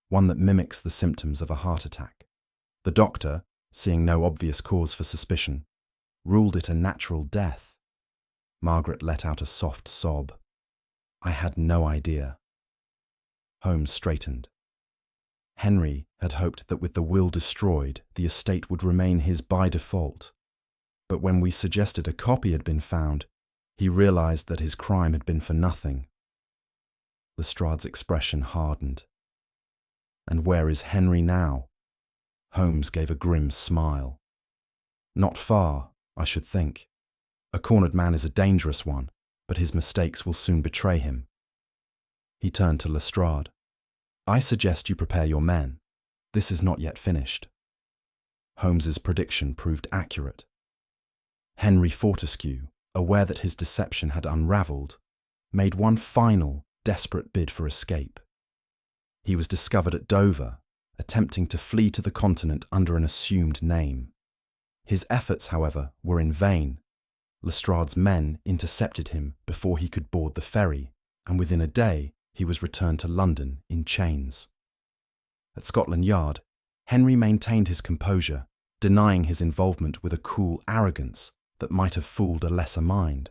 one that mimics the symptoms of a heart attack. The doctor, seeing no obvious cause for suspicion, ruled it a natural death. Margaret let out a soft sob. I had no idea. Holmes straightened. Henry had hoped that with the will destroyed, the estate would remain his by default. But when we suggested a copy had been found, he realized that his crime had been for nothing. Lestrade's expression hardened. And where is Henry now? Holmes gave a grim smile. Not far, I should think. A cornered man is a dangerous one, but his mistakes will soon betray him. He turned to Lestrade. I suggest you prepare your men. This is not yet finished. Holmes's prediction proved accurate. Henry Fortescue, aware that his deception had unravelled, made one final, desperate bid for escape. He was discovered at Dover, attempting to flee to the continent under an assumed name. His efforts, however, were in vain. Lestrade's men intercepted him before he could board the ferry, and within a day he was returned to London in chains. At Scotland Yard, Henry maintained his composure, denying his involvement with a cool arrogance that might have fooled a lesser mind.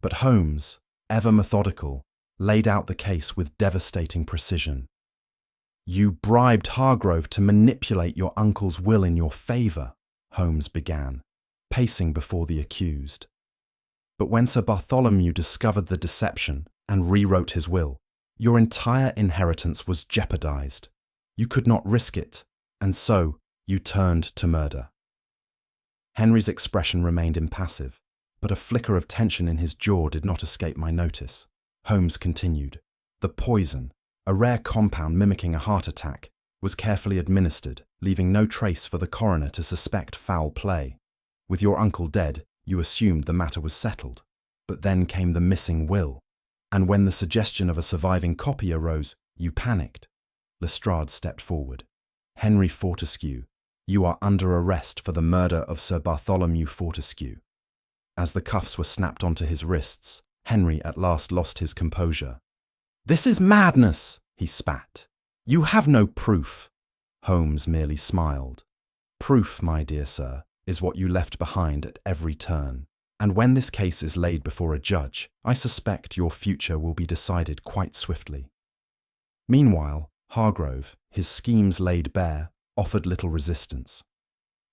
But Holmes, ever methodical, laid out the case with devastating precision. You bribed Hargrove to manipulate your uncle's will in your favour, Holmes began, pacing before the accused. But when Sir Bartholomew discovered the deception and rewrote his will, your entire inheritance was jeopardized. You could not risk it, and so you turned to murder. Henry's expression remained impassive, but a flicker of tension in his jaw did not escape my notice. Holmes continued. The poison, a rare compound mimicking a heart attack, was carefully administered, leaving no trace for the coroner to suspect foul play. With your uncle dead, you assumed the matter was settled. But then came the missing will, and when the suggestion of a surviving copy arose, you panicked. Lestrade stepped forward. Henry Fortescue, you are under arrest for the murder of Sir Bartholomew Fortescue. As the cuffs were snapped onto his wrists, Henry at last lost his composure. This is madness, he spat. You have no proof. Holmes merely smiled. Proof, my dear sir, is what you left behind at every turn. And when this case is laid before a judge, I suspect your future will be decided quite swiftly. Meanwhile, Hargrove, his schemes laid bare, offered little resistance.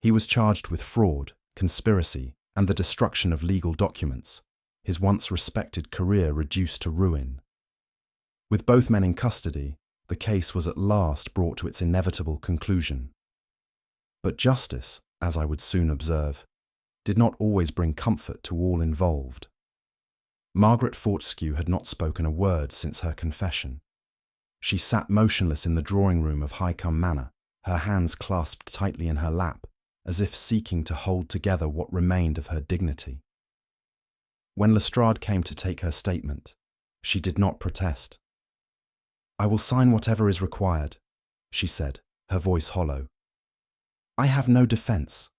He was charged with fraud, conspiracy, and the destruction of legal documents, his once respected career reduced to ruin. With both men in custody, the case was at last brought to its inevitable conclusion. But justice, as I would soon observe, did not always bring comfort to all involved. Margaret Fortescue had not spoken a word since her confession. She sat motionless in the drawing room of Highcombe Manor, her hands clasped tightly in her lap, as if seeking to hold together what remained of her dignity. When Lestrade came to take her statement, she did not protest. "I will sign whatever is required," she said, her voice hollow. "I have no defence."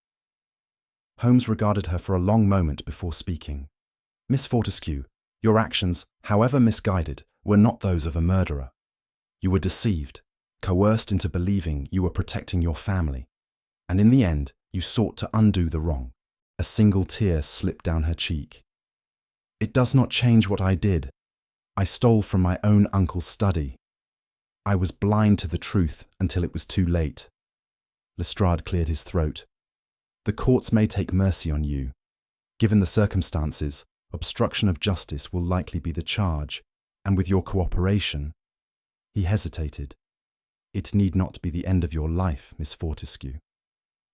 Holmes regarded her for a long moment before speaking. "Miss Fortescue, your actions, however misguided, were not those of a murderer. You were deceived, coerced into believing you were protecting your family, and in the end you sought to undo the wrong." A single tear slipped down her cheek. "It does not change what I did. I stole from my own uncle's study. I was blind to the truth until it was too late." Lestrade cleared his throat. "The courts may take mercy on you. Given the circumstances, obstruction of justice will likely be the charge, and with your cooperation—" He hesitated. "It need not be the end of your life, Miss Fortescue."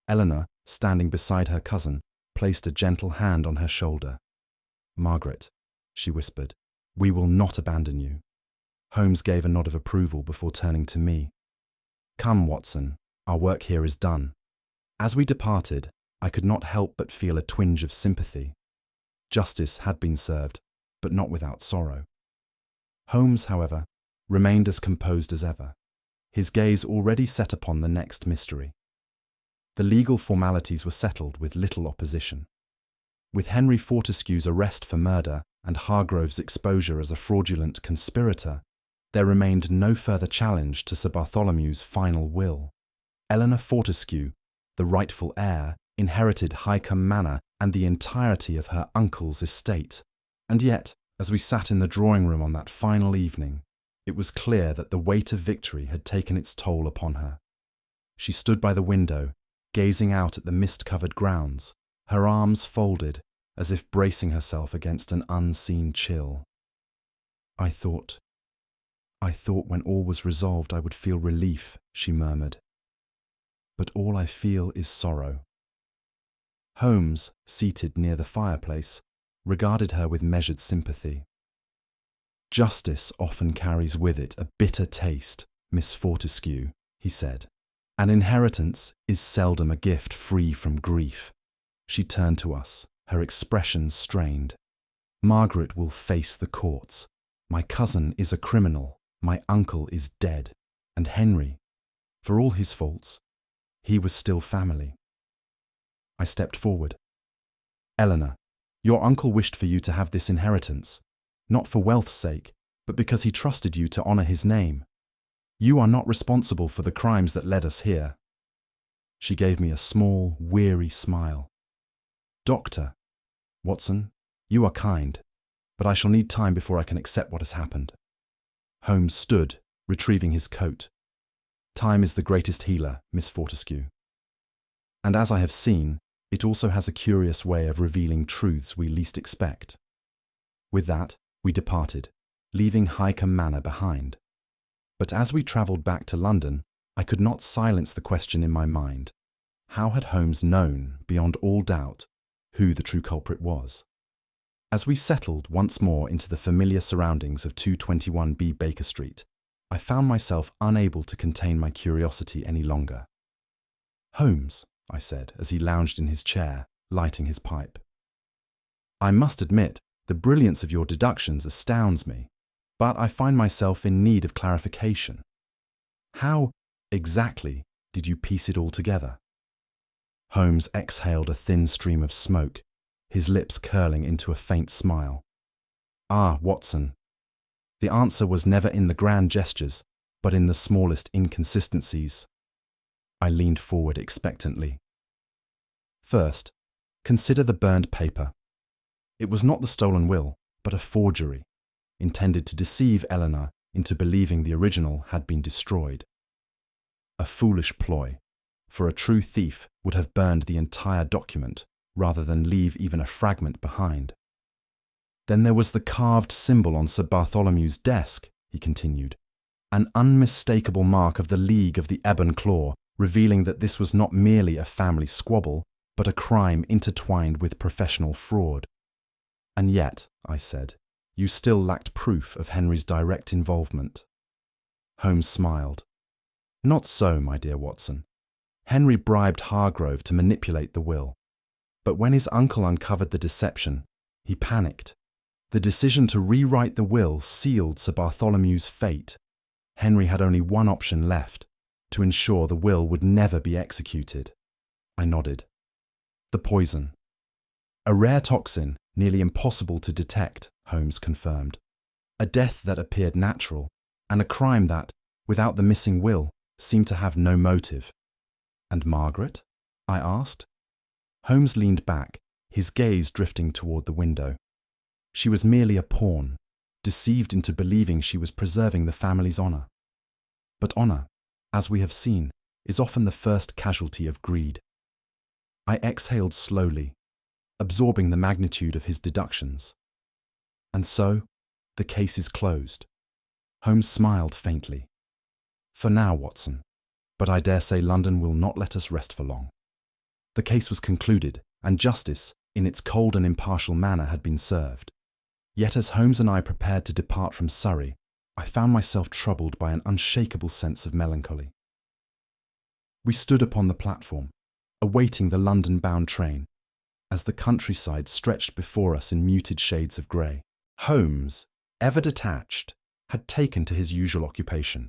Eleanor, standing beside her cousin, placed a gentle hand on her shoulder. "Margaret," she whispered, "we will not abandon you." Holmes gave a nod of approval before turning to me. "Come, Watson, our work here is done." As we departed, I could not help but feel a twinge of sympathy. Justice had been served, but not without sorrow. Holmes, however, remained as composed as ever, his gaze already set upon the next mystery. The legal formalities were settled with little opposition. With Henry Fortescue's arrest for murder and Hargrove's exposure as a fraudulent conspirator, there remained no further challenge to Sir Bartholomew's final will. Eleanor Fortescue, the rightful heir, inherited Highcombe Manor and the entirety of her uncle's estate. And yet, as we sat in the drawing room on that final evening, it was clear that the weight of victory had taken its toll upon her. She stood by the window, gazing out at the mist-covered grounds, her arms folded, as if bracing herself against an unseen chill. I thought when all was resolved I would feel relief," she murmured. "But all I feel is sorrow." Holmes, seated near the fireplace, regarded her with measured sympathy. "Justice often carries with it a bitter taste, Miss Fortescue," he said. "An inheritance is seldom a gift free from grief." She turned to us, her expression strained. "Margaret will face the courts. My cousin is a criminal, my uncle is dead, and Henry, for all his faults, he was still family." I stepped forward. "Eleanor, your uncle wished for you to have this inheritance, not for wealth's sake, but because he trusted you to honour his name. You are not responsible for the crimes that led us here." She gave me a small, weary smile. "Doctor, Watson, you are kind, but I shall need time before I can accept what has happened." Holmes stood, retrieving his coat. "Time is the greatest healer, Miss Fortescue. And as I have seen, it also has a curious way of revealing truths we least expect." With that, we departed, leaving Highcombe Manor behind. But as we travelled back to London, I could not silence the question in my mind. How had Holmes known, beyond all doubt, who the true culprit was? As we settled once more into the familiar surroundings of 221B Baker Street, I found myself unable to contain my curiosity any longer. "Holmes," I said as he lounged in his chair, lighting his pipe, "I must admit, the brilliance of your deductions astounds me, but I find myself in need of clarification. How, exactly, did you piece it all together?" Holmes exhaled a thin stream of smoke, his lips curling into a faint smile. "Ah, Watson, the answer was never in the grand gestures, but in the smallest inconsistencies." I leaned forward expectantly. "First, consider the burned paper. It was not the stolen will, but a forgery, intended to deceive Eleanor into believing the original had been destroyed. A foolish ploy, for a true thief would have burned the entire document rather than leave even a fragment behind. Then there was the carved symbol on Sir Bartholomew's desk," he continued, "an unmistakable mark of the League of the Ebon Claw, revealing that this was not merely a family squabble, but a crime intertwined with professional fraud. And yet," I said, "you still lacked proof of Henry's direct involvement." Holmes smiled. Not so, my dear Watson. Henry bribed Hargrove to manipulate the will. But when his uncle uncovered the deception, he panicked. The decision to rewrite the will sealed Sir Bartholomew's fate. Henry had only one option left, to ensure the will would never be executed. I nodded. The poison. A rare toxin, nearly impossible to detect, Holmes confirmed. A death that appeared natural, and a crime that, without the missing will, seemed to have no motive. And Margaret? I asked. Holmes leaned back, his gaze drifting toward the window. She was merely a pawn, deceived into believing she was preserving the family's honour. But honour, as we have seen, is often the first casualty of greed. I exhaled slowly, absorbing the magnitude of his deductions. And so, the case is closed. Holmes smiled faintly. For now, Watson, but I dare say London will not let us rest for long. The case was concluded, and justice, in its cold and impartial manner, had been served. Yet as Holmes and I prepared to depart from Surrey, I found myself troubled by an unshakable sense of melancholy. We stood upon the platform, awaiting the London-bound train, as the countryside stretched before us in muted shades of grey. Holmes, ever detached, had taken to his usual occupation.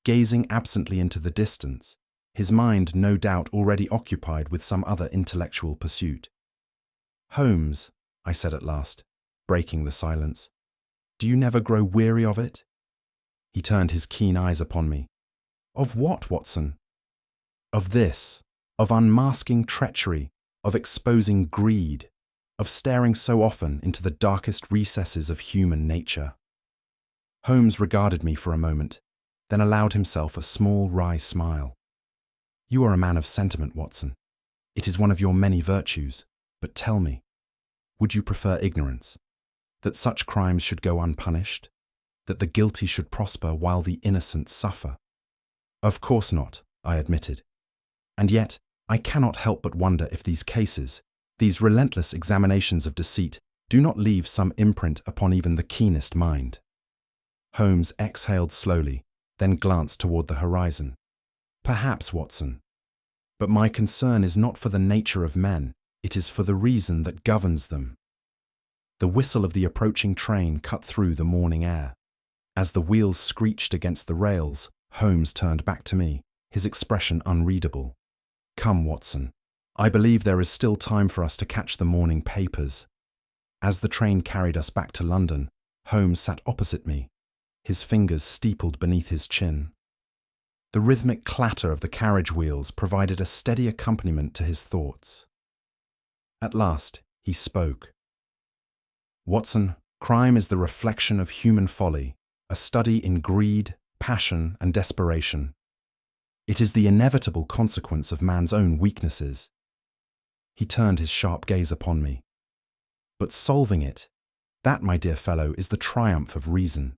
Gazing absently into the distance, his mind no doubt already occupied with some other intellectual pursuit. Holmes, I said at last, breaking the silence, do you never grow weary of it? He turned his keen eyes upon me. Of what, Watson? Of this, of unmasking treachery, of exposing greed, of staring so often into the darkest recesses of human nature. Holmes regarded me for a moment, then allowed himself a small, wry smile. You are a man of sentiment, Watson. It is one of your many virtues. But tell me, would you prefer ignorance? That such crimes should go unpunished? That the guilty should prosper while the innocent suffer? Of course not, I admitted. And yet, I cannot help but wonder if these cases, these relentless examinations of deceit, do not leave some imprint upon even the keenest mind. Holmes exhaled slowly, then glanced toward the horizon. Perhaps, Watson. But my concern is not for the nature of men, it is for the reason that governs them. The whistle of the approaching train cut through the morning air. As the wheels screeched against the rails, Holmes turned back to me, his expression unreadable. Come, Watson. I believe there is still time for us to catch the morning papers. As the train carried us back to London, Holmes sat opposite me, his fingers steepled beneath his chin. The rhythmic clatter of the carriage wheels provided a steady accompaniment to his thoughts. At last, he spoke. Watson, crime is the reflection of human folly, a study in greed, passion, and desperation. It is the inevitable consequence of man's own weaknesses. He turned his sharp gaze upon me. But solving it, that, my dear fellow, is the triumph of reason.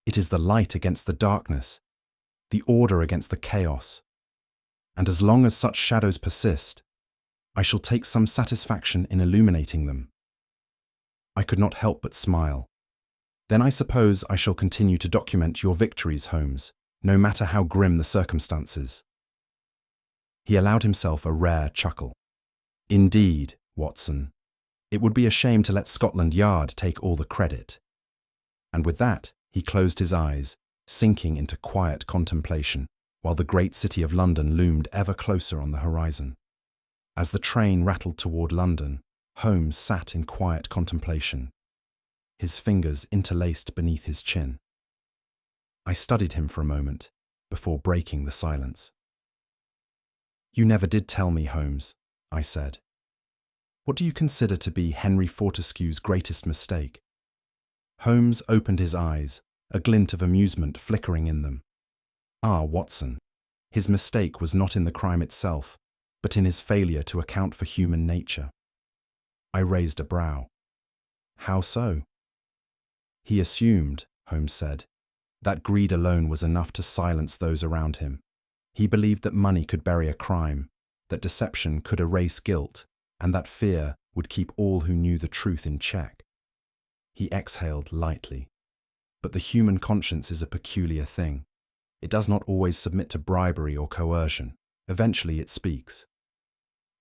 It is the light against the darkness, the order against the chaos. And as long as such shadows persist, I shall take some satisfaction in illuminating them. I could not help but smile. Then I suppose I shall continue to document your victories, Holmes, no matter how grim the circumstances. He allowed himself a rare chuckle. Indeed, Watson, it would be a shame to let Scotland Yard take all the credit. And with that, he closed his eyes, sinking into quiet contemplation, while the great city of London loomed ever closer on the horizon. As the train rattled toward London, Holmes sat in quiet contemplation, his fingers interlaced beneath his chin. I studied him for a moment, before breaking the silence. You never did tell me, Holmes, I said. What do you consider to be Henry Fortescue's greatest mistake? Holmes opened his eyes, a glint of amusement flickering in them. Ah, Watson, his mistake was not in the crime itself, but in his failure to account for human nature. I raised a brow. How so? He assumed, Holmes said, that greed alone was enough to silence those around him. He believed that money could bury a crime, that deception could erase guilt, and that fear would keep all who knew the truth in check. He exhaled lightly. But the human conscience is a peculiar thing. It does not always submit to bribery or coercion. Eventually it speaks.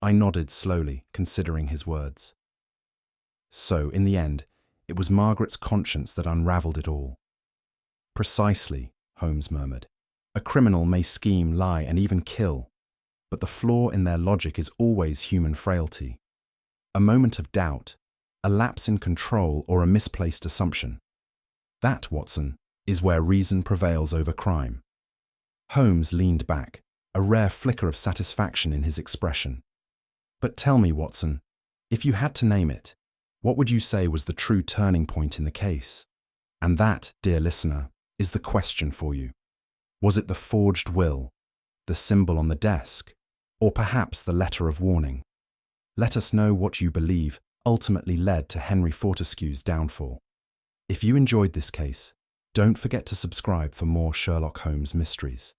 I nodded slowly, considering his words. So, in the end, it was Margaret's conscience that unravelled it all. Precisely, Holmes murmured. A criminal may scheme, lie, and even kill, but the flaw in their logic is always human frailty. A moment of doubt, a lapse in control, or a misplaced assumption. That, Watson, is where reason prevails over crime. Holmes leaned back, a rare flicker of satisfaction in his expression. But tell me, Watson, if you had to name it, what would you say was the true turning point in the case? And that, dear listener, is the question for you. Was it the forged will, the symbol on the desk, or perhaps the letter of warning? Let us know what you believe ultimately led to Henry Fortescue's downfall. If you enjoyed this case, don't forget to subscribe for more Sherlock Holmes mysteries.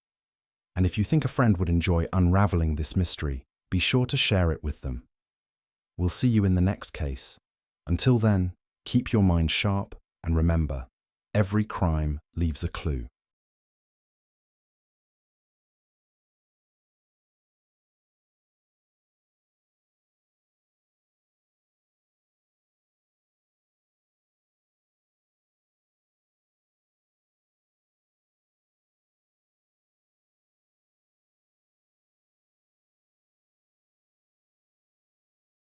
And if you think a friend would enjoy unravelling this mystery, be sure to share it with them. We'll see you in the next case. Until then, keep your mind sharp and remember, every crime leaves a clue.